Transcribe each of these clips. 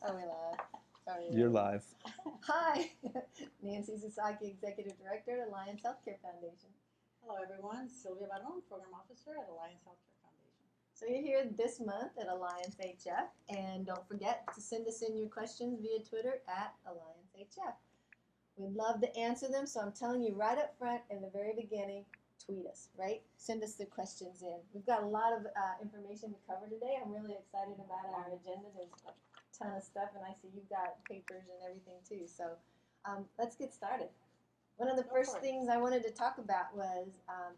Are we live? Are we You're live? live. Hi, Nancy Sasaki, Executive Director at Alliance Healthcare Foundation. Hello, everyone. Sylvia, Program Officer at Alliance Healthcare Foundation. So you're here this month at Alliance HF, and don't forget to send us in your questions via Twitter at Alliance HF. We'd love to answer them, so I'm telling you right up front in the very beginning, tweet us, right? Send us the questions in. We've got a lot of information to cover today. I'm really excited about our agenda. There's a ton of stuff, and I see you've got papers and everything too. So let's get started. One of the first things I wanted to talk about was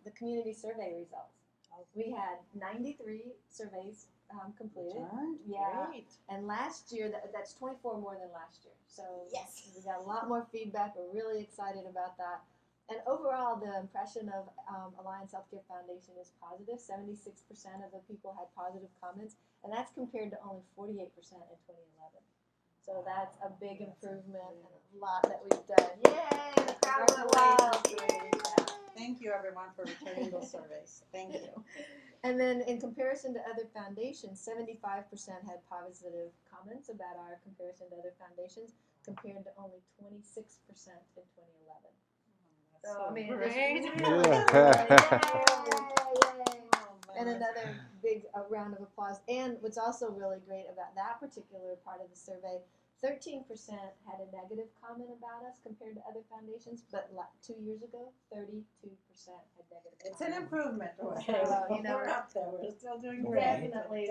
the community survey results. We had 93 surveys completed. Yeah. Great. And last year, that's 24 more than last year. So yes, we got a lot more feedback. We're really excited about that. And overall, the impression of Alliance Healthcare Foundation is positive. 76% of the people had positive comments, and that's compared to only 48% in 2011. So that's a big improvement and a lot that we've done. Yay! The crowd went wild. Thank you, everyone, for returning those surveys. Thank you. And then in comparison to other foundations, 75% had positive comments about our comparison to other foundations, compared to only 26% in 2011. So, I mean, great. And another big round of applause. And what's also really great about that particular part of the survey, 13% had a negative comment about us compared to other foundations, but 2 years ago, 32% had negative comments. It's an improvement. So, you know, we're up there. We're still doing great. Definitely.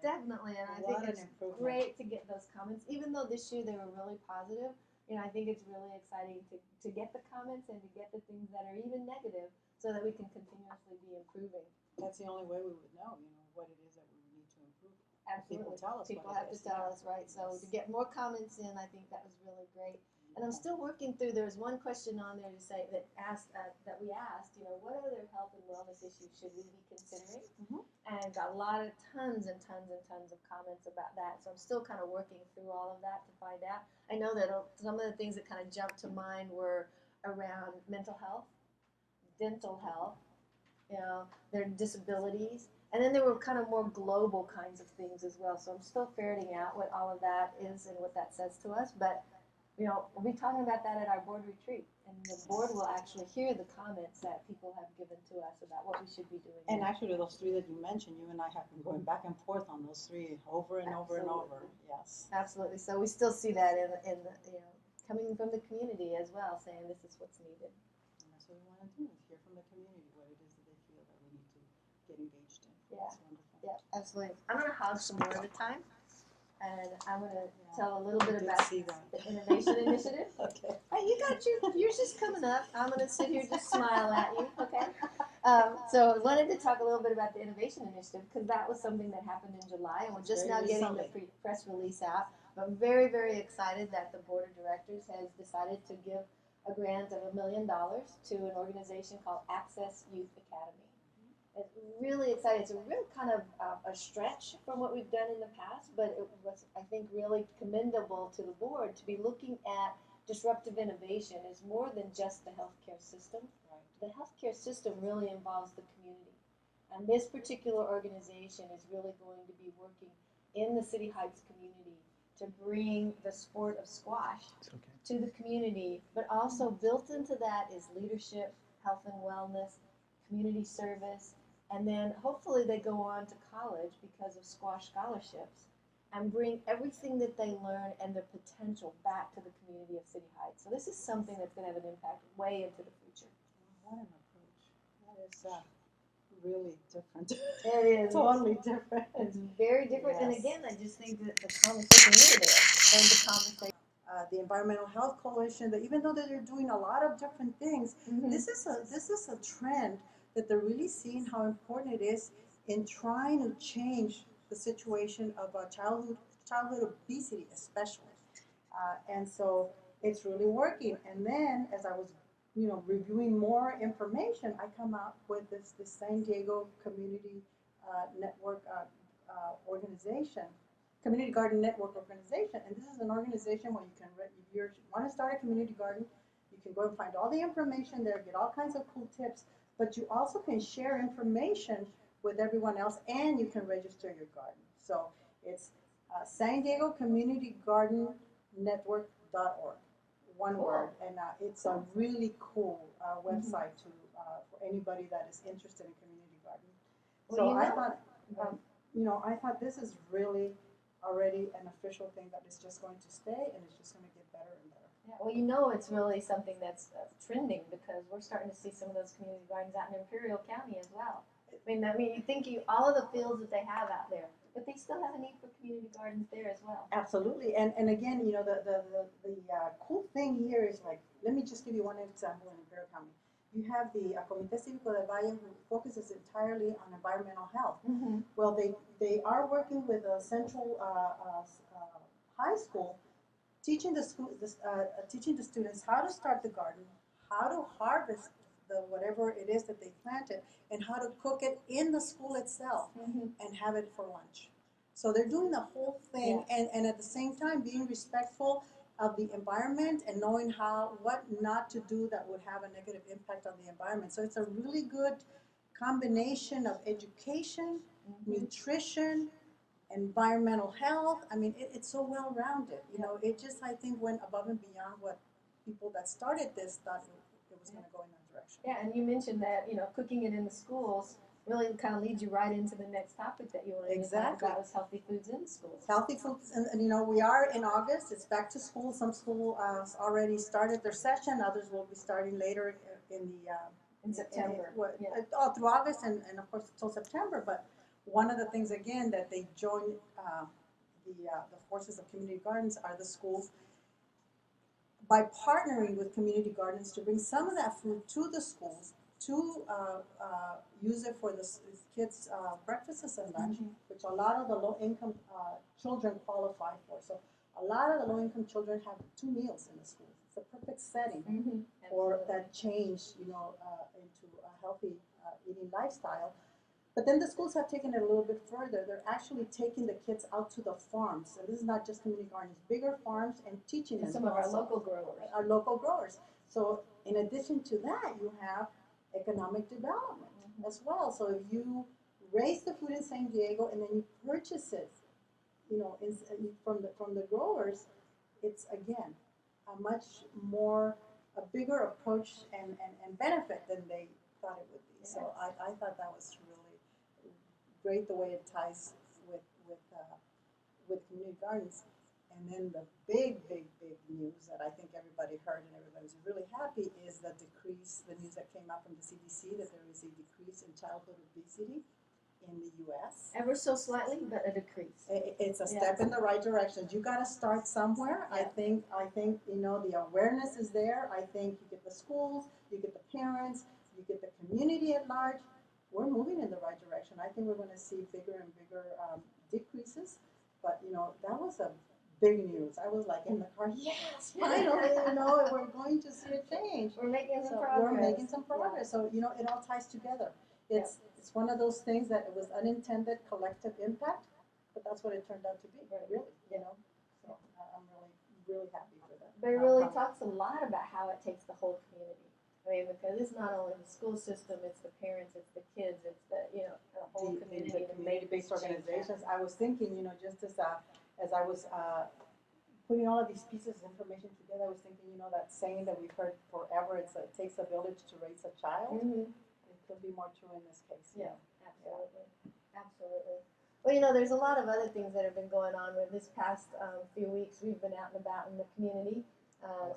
Definitely. And I think it's great to get those comments. Even though this year they were really positive, you know, I think it's really exciting to get the comments and to get the things that are even negative so that we can continuously be improving. That's the only way we would know, you know, what it is that we need to improve. Absolutely. People tell us. People have to tell us, right? So to get more comments in, I think that was really great. And I'm still working through. There was one question on there to say that we asked, you know, what other health and wellness issues should we be considering? And got a lot of tons and tons and tons of comments about that. So I'm still kind of working through all of that to find out. I know that some of the things that kind of jumped to mind were around mental health, dental health, you know, their disabilities. And then there were kind of more global kinds of things as well. So I'm still ferreting out what all of that is and what that says to us. But, you know, we'll be talking about that at our board retreat. And the board will actually hear the comments that people have given to us about what we should be doing. And actually, those three that you mentioned, you and I have been going back and forth on those three over and over and over. Yes. Absolutely. So we still see that in the, you know, coming from the community as well, saying this is what's needed. And that's what we want to do, is hear from the community what it is that they feel that we need to get engaged in. Yeah. That's wonderful. Yeah, absolutely. I'm going to hog some more at a time, and I'm going to tell a little bit about the Innovation Initiative. Okay. Hey, you got yours just coming up. I'm going to sit here and just smile at you, okay? So I wanted to talk a little bit about the Innovation Initiative because that was something that happened in July, and we're just now getting the press release out. But I'm very, very excited that the Board of Directors has decided to give a grant of $1 million to an organization called Access Youth Academy. It's really exciting. It's a real kind of a stretch from what we've done in the past, but it was, I think, really commendable to the board to be looking at disruptive innovation as more than just the healthcare system. Right. The healthcare system really involves the community. And this particular organization is really going to be working in the City Heights community to bring the sport of squash to the community, but also built into that is leadership, health and wellness, community service, and then hopefully they go on to college because of squash scholarships and bring everything that they learn and their potential back to the community of City Heights. So this is something that's going to have an impact way into the future. What an approach. That is really different. It is. Totally different. It's very different. Yes. And again, I just think that the conversation is there. And the conversation. The Environmental Health Coalition, that even though that they're doing a lot of different things, this is a trend that they're really seeing how important it is in trying to change the situation of childhood obesity, especially. And so it's really working. And then as I was, you know, reviewing more information, I come up with this San Diego Community Network organization. Community Garden Network organization, and this is an organization where you can, if you want to start a community garden, you can go and find all the information there, get all kinds of cool tips, but you also can share information with everyone else, and you can register your garden. So it's San Diego Community Garden Network.org. One Cool. word, and it's a really cool website to for anybody that is interested in community gardening. Well, So you I know- thought, I thought this is really already an official thing that is just going to stay, and it's just going to get better and better. Yeah, well, you know it's really something that's trending because we're starting to see some of those community gardens out in Imperial County as well. You think all of the fields that they have out there, but they still have a need for community gardens there as well. Absolutely, and again, the cool thing here is, like, let me just give you one example in Imperial County. You have the Comité Cívico del Valle, who focuses entirely on environmental health. Mm-hmm. Well, they are working with a central high school, teaching the students how to start the garden, how to harvest the whatever it is that they planted, and how to cook it in the school itself Mm-hmm. and have it for lunch. So they're doing the whole thing, and at the same time being respectful of the environment and knowing what not to do that would have a negative impact on the environment. So it's a really good combination of education, nutrition, environmental health. I mean, it's so well rounded. It just, I think, went above and beyond what people that started this thought it was going to go in that direction. Yeah, and you mentioned that cooking it in the schools really kind of leads you right into the next topic that you wanted to talk Exactly. about, was healthy foods in schools. Healthy foods, and we are in August. It's back to school. Some school already started their session. Others will be starting later in September. Through August and of course until September. But one of the things again that they join the forces of community gardens are the schools, by partnering with community gardens to bring some of that food to the schools to use it for the kids' breakfasts and lunch, which a lot of the low-income children qualify for. So a lot of the low-income children have 2 meals in the schools. It's a perfect setting for that change, into a healthy eating lifestyle. But then the schools have taken it a little bit further. They're actually taking the kids out to the farms. And this is not just community gardens, bigger farms, and teaching them. And some of our local growers. Our local growers. So in addition to that, you have economic development as well. So if you raise the food in San Diego and then you purchase it, from the growers, it's again a bigger approach and benefit than they thought it would be. Yes. So I thought that was really great, the way it ties with community gardens. And then the big news that I think everybody heard and everybody's really happy is the news that came out from the CDC, that there is a decrease in childhood obesity in the U.S. Ever so slightly, but a decrease. It's a step in the right direction. You got to start somewhere. Yeah. I think the awareness is there. I think you get the schools, you get the parents, you get the community at large. We're moving in the right direction. I think we're going to see bigger and bigger decreases. But that was a big news. I was like in the car, yes, finally, we're going to see a change. We're making some progress. We're making some progress. Yeah. So, it all ties together. It's one of those things that it was unintended collective impact, but that's what it turned out to be, really, So I'm really happy for that. But it really talks a lot about how it takes the whole community. Because it's not only the school system, it's the parents, it's the kids, it's the whole community. The community-based organizations. I was thinking, just as I was putting all of these pieces of information together, I was thinking, that saying that we've heard forever, it takes a village to raise a child. It could be more true in this case. Yeah, absolutely. Absolutely. Well, there's a lot of other things that have been going on. With this past few weeks, we've been out and about in the community.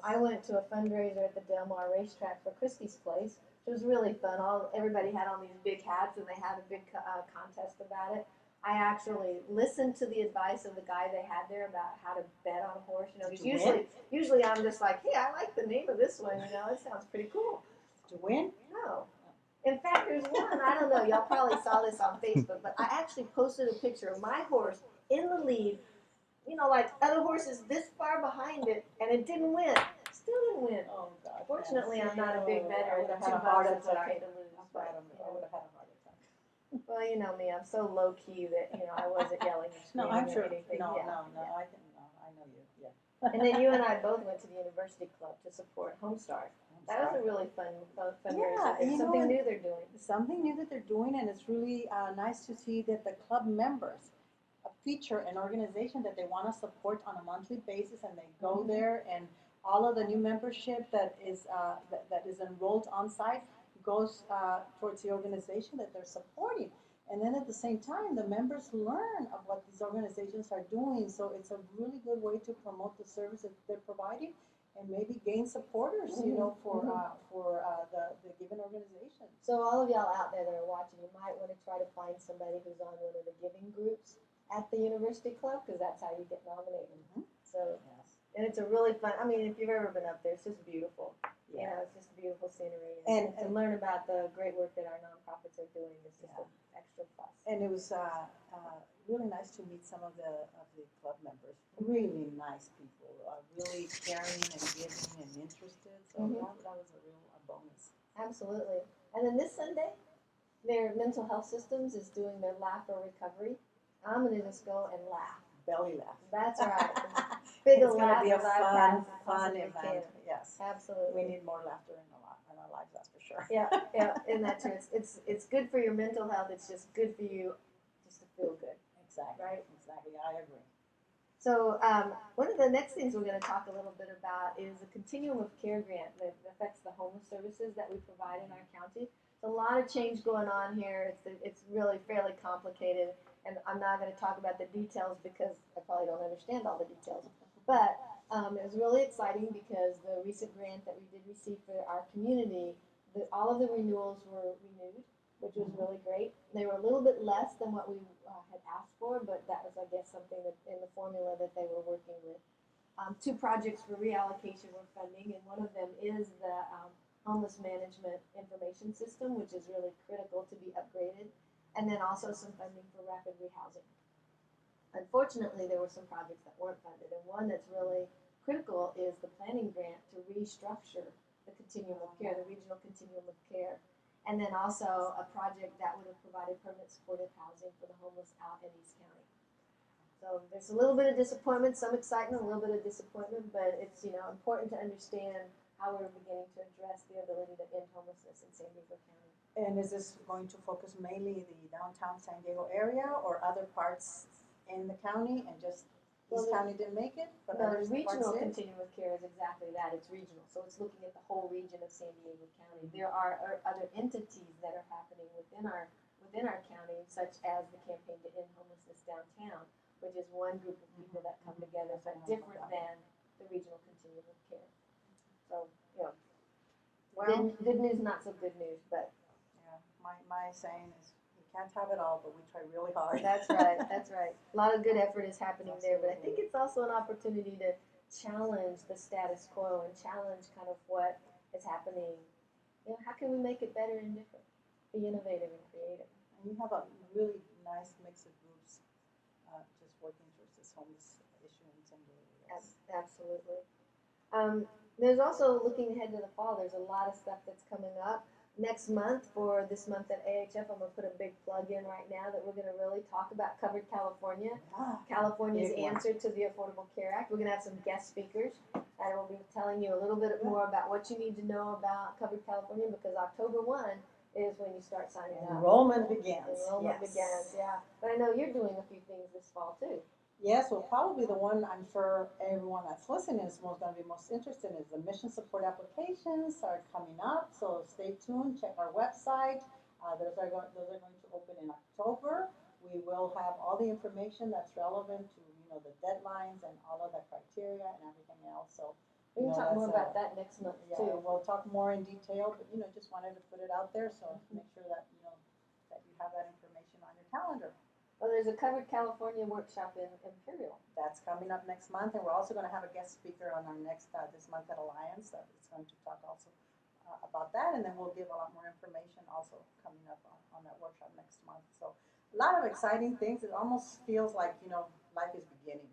I went to a fundraiser at the Del Mar racetrack for Christie's Place. It was really fun. Everybody had on these big hats, and they had a big contest about it. I actually listened to the advice of the guy they had there about how to bet on a horse. Usually I'm just like, hey, I like the name of this one. It sounds pretty cool. To win? No. In fact, there's one. I don't know. Y'all probably saw this on Facebook, but I actually posted a picture of my horse in the lead. Like other horses this far behind it, and it didn't win. Still didn't win. Oh, God. Fortunately, I'm not a big better. I would have had a heart attack. Okay to lose. I would have had a heart attack. Well, you know me. I'm so low key that I wasn't yelling or screaming I'm sure. or anything. No, yeah. I know you. Yeah. And then you and I both went to the University Club to support Homestar. That was a really fun fundraiser. Yeah, something new they're doing. Something new that they're doing, and it's really nice to see that the club members feature an organization that they want to support on a monthly basis, and they go there, and all of the new membership that is enrolled on site goes towards the organization that they're supporting. And then at the same time, the members learn of what these organizations are doing. So it's a really good way to promote the service that they're providing, and maybe gain supporters, for the given organization. So all of y'all out there that are watching, you might want to try to find somebody who's on one of the giving groups at the university club, because that's how you get nominated. So, Yes. and it's a really fun. I mean, if you've ever been up there, it's just beautiful. Yeah. It's just beautiful scenery, And to learn about the great work that our nonprofits are doing is just an extra plus. And it was really nice to meet some of the club members. Really nice people, really caring and giving and interested. So that was a bonus. Absolutely. And then this Sunday, their mental health systems is doing their Laugh or Recovery. I'm going to just go and laugh. Belly laugh. That's right. Big It's going to be a fun possibly event. Yes. Absolutely. We need more laughter in our lives, that's for sure. Yeah, and that's true. It's good for your mental health. It's just good for you just to feel good. Exactly. Right? Exactly. I agree. So one of the next things we're going to talk a little bit about is the Continuum of Care grant that affects the homeless services that we provide in our county. There's a lot of change going on here. It's really fairly complicated, and I'm not going to talk about the details because I probably don't understand all the details. But it was really exciting because the recent grant that we did receive for our community, all of the renewals were renewed, which was really great. They were a little bit less than what we had asked for, but that was, I guess, something that in the formula that they were working with. 2 projects for reallocation were funding, and one of them is the homeless management information system, which is really critical to be upgraded, and then also some funding for rapid rehousing. Unfortunately, there were some projects that weren't funded, and one that's really critical is the planning grant to restructure the Continuum of Care, the regional Continuum of Care, and then also a project that would have provided permanent supportive housing for the homeless out in East County. So there's a little bit of disappointment, some excitement, a little bit of disappointment, but it's important to understand how we're beginning to address the ability to end homelessness in San Diego County. And is this going to focus mainly the downtown San Diego area or other parts in the county, and just East County didn't make it? But No, other the regional parts did? Continuum of Care is exactly that. It's regional, so it's looking at the whole region of San Diego County. There are other entities that are happening within our county, such as the Campaign to End Homelessness Downtown, which is one group of people that come together, but different than the regional Continuum of Care. So, Well, good news, not so good news, but yeah, my saying is we can't have it all, but we try really hard. that's right. That's right. A lot of good effort is happening there, but I think it's also an opportunity to challenge the status quo and challenge kind of what is happening. How can we make it better and different? Be innovative and creative. And you have a really nice mix of groups just working towards this homeless issue in San Diego. Yes. Absolutely. There's also, looking ahead to the fall, there's a lot of stuff that's coming up. Next month, for this month at AHF, I'm going to put a big plug in right now that we're going to really talk about Covered California, California's answer to the Affordable Care Act. We're going to have some guest speakers that will be telling you a little bit more about what you need to know about Covered California, because October 1 is when you start signing up. Enrollment begins. Enrollment begins, yeah. But I know you're doing a few things this fall, too. Yes, well, probably the one I'm sure everyone that's listening is going to be most interested in is the mission support applications are coming up. So stay tuned. Check our website. Those are going to open in October. We will have all the information that's relevant to the deadlines and all of the criteria and everything else. So we can talk more about that next month too. We'll talk more in detail, but just wanted to put it out there so make sure that that you have that information on your calendar. Well, there's a Covered California workshop in Imperial. That's coming up next month, and we're also going to have a guest speaker on our next this month at Alliance that is going to talk also about that, and then we'll give a lot more information also coming up on that workshop next month. So a lot of exciting things. It almost feels like life is beginning.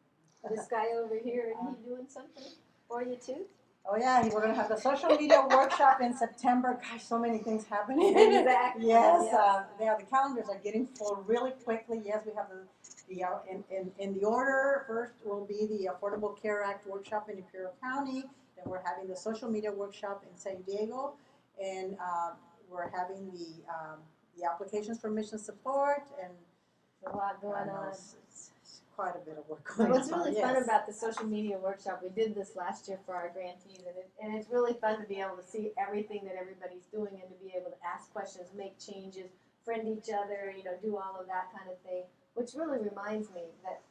This guy over here, is he doing something for you too? Oh yeah, we're going to have the social media workshop in September. Gosh, so many things happening. Exactly. Yes, the calendars are getting full really quickly. Yes, we have in the order. First will be the Affordable Care Act workshop in Imperial County. Then we're having the social media workshop in San Diego, and we're having the applications for mission support, and a lot going on. quite a bit of work And going what's on. really Yes. fun about the social media workshop, we did this last year for our grantees, and it's really fun to be able to see everything that everybody's doing and to be able to ask questions, make changes, friend each other, do all of that kind of thing, which really reminds me that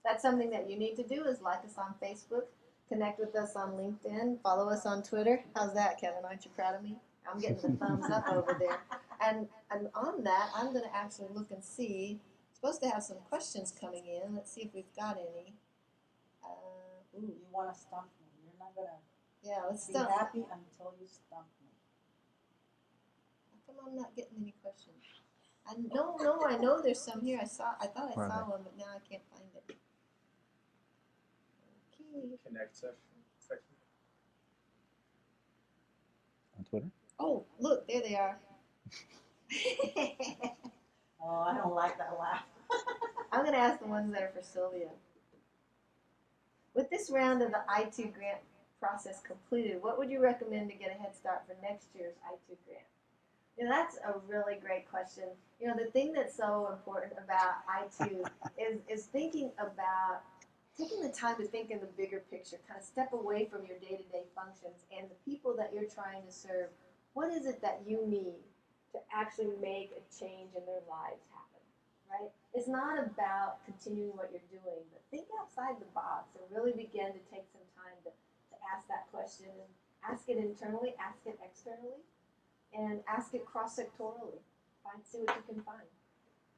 that's something that you need to do is like us on Facebook, connect with us on LinkedIn, follow us on Twitter. How's that, Kevin? Aren't you proud of me? I'm getting the thumbs up over there. And on that, I'm going to actually look and see. Supposed to have some questions coming in. Let's see if we've got any. You want to stump me. You're not going to Let's be stump. happy until you stump me. How come I'm not getting any questions? No, I know there's some here. I thought I saw one, but now I can't find it. Okay. Connect section. On Twitter? Oh, look, there they are. Oh, I don't like that laugh. I'm going to ask the ones that are for Sylvia. With this round of the I2 grant process completed, what would you recommend to get a head start for next year's I2 grant? That's a really great question. The thing that's so important about I2 is thinking about taking the time to think in the bigger picture, kind of step away from your day-to-day functions and the people that you're trying to serve. What is it that you need to actually make a change in their lives happen, right? It's not about continuing what you're doing, but think outside the box and really begin to take some time to ask that question and ask it internally, ask it externally, and ask it cross-sectorally. See what you can find.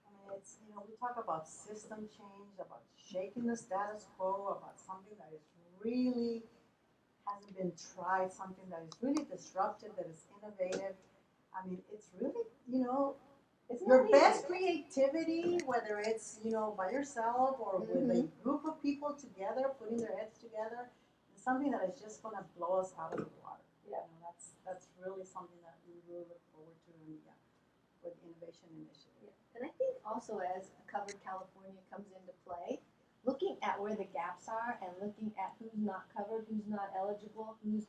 I mean, it's, we talk about system change, about shaking the status quo, about something that is really hasn't been tried, something that is really disruptive, that is innovative. I mean, it's really, It's your not best easy. creativity, whether it's, by yourself or with a group of people together, putting their heads together, is something that is just going to blow us out of the water. Yeah. That's really something that we really look forward to with the Innovation Initiative. Yeah. And I think also as Covered California comes into play, looking at where the gaps are and looking at who's not covered, who's not eligible, who's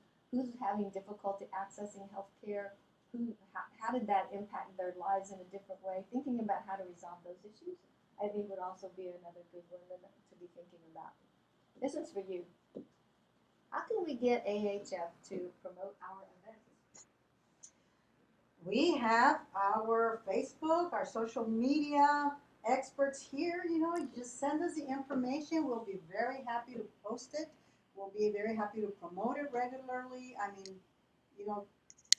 having difficulty accessing health care, how did that impact their lives in a different way, thinking about how to resolve those issues, I think would also be another good one to be thinking about. This one's for you. How can we get AHF to promote our events? We have our Facebook, our social media experts here. You just send us the information. We'll be very happy to post it. We'll be very happy to promote it regularly. I mean,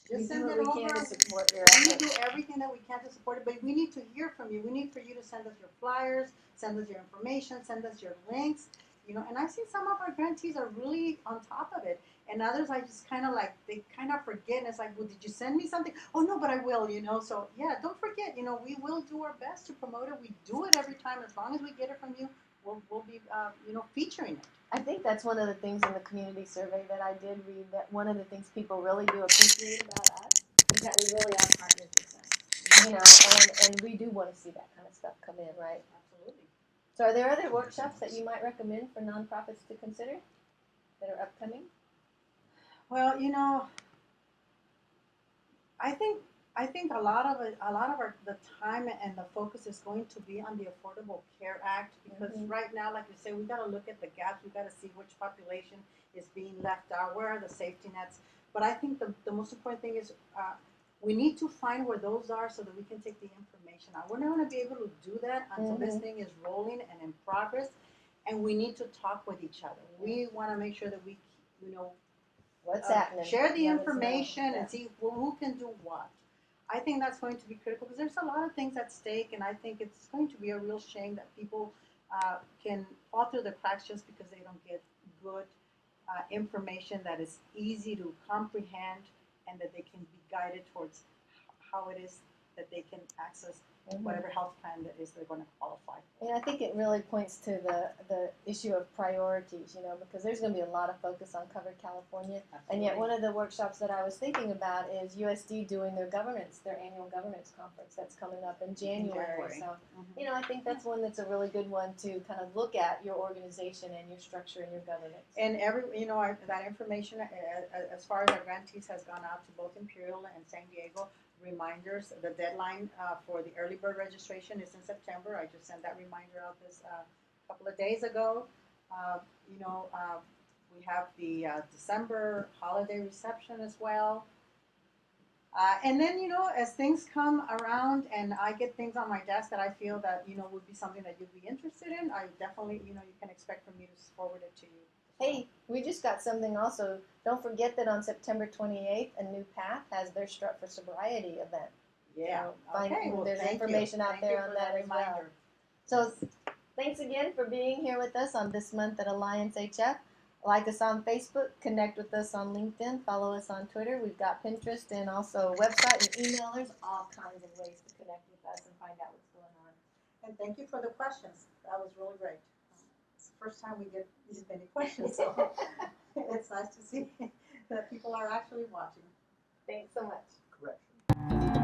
just send it over. We can to support your We efforts. do everything that we can to support it, but we need to hear from you. We need for you to send us your flyers, send us your information, send us your links. And I've seen some of our grantees are really on top of it, and others I just kind of they kind of forget. And it's like, well, did you send me something? Oh no, but I will. So yeah, don't forget. We will do our best to promote it. We do it every time. As long as we get it from you, we'll be featuring it. I think that's one of the things in the community survey that I did read, that one of the things people really do appreciate about us is that we really are partners with them. And we do want to see that kind of stuff come in, right? Absolutely. So are there other workshops that you might recommend for nonprofits to consider that are upcoming? Well, I think a lot of the time and the focus is going to be on the Affordable Care Act, because right now, like you say, we got to look at the gaps. We got to see which population is being left out. Where are the safety nets? But I think the most important thing is we need to find where those are so that we can take the information out. We're not going to be able to do that until this thing is rolling and in progress, and we need to talk with each other. We want to make sure that we, What's happening? share the Let us know. information and see who can do what. I think that's going to be critical because there's a lot of things at stake, and I think it's going to be a real shame that people can fall through the cracks just because they don't get good information that is easy to comprehend and that they can be guided towards how it is that they can access whatever health plan that is they're going to qualify for. And I think it really points to the issue of priorities, because there's going to be a lot of focus on Covered California. Absolutely. And yet one of the workshops that I was thinking about is USD doing their annual governance conference that's coming up in January. So, I think that's one that's a really good one to kind of look at your organization and your structure and your governance. And that information, as far as our grantees, has gone out to both Imperial and San Diego. Reminders. The deadline for the early bird registration is in September. I just sent that reminder out couple of days ago. You know, we have the December holiday reception as well. And then, you know, as things come around and I get things on my desk that I feel that, you know, would be something that you'd be interested in, I definitely, you know, you can expect for me to forward it to you. Hey, we just got something also. Don't forget that on September 28th, a New Path has their Strut for Sobriety event. Yeah. So Okay. Well, there's thank information you. out Thank there you on for that as well. reminder. So thanks again for being here with us on this month at Alliance HF. Like us on Facebook, connect with us on LinkedIn, follow us on Twitter. We've got Pinterest and also a website and email. There's all kinds of ways to connect with us and find out what's going on. And thank you for the questions. That was really great. It's the first time we get these many questions, so it's nice to see that people are actually watching. Thanks so much. Correction.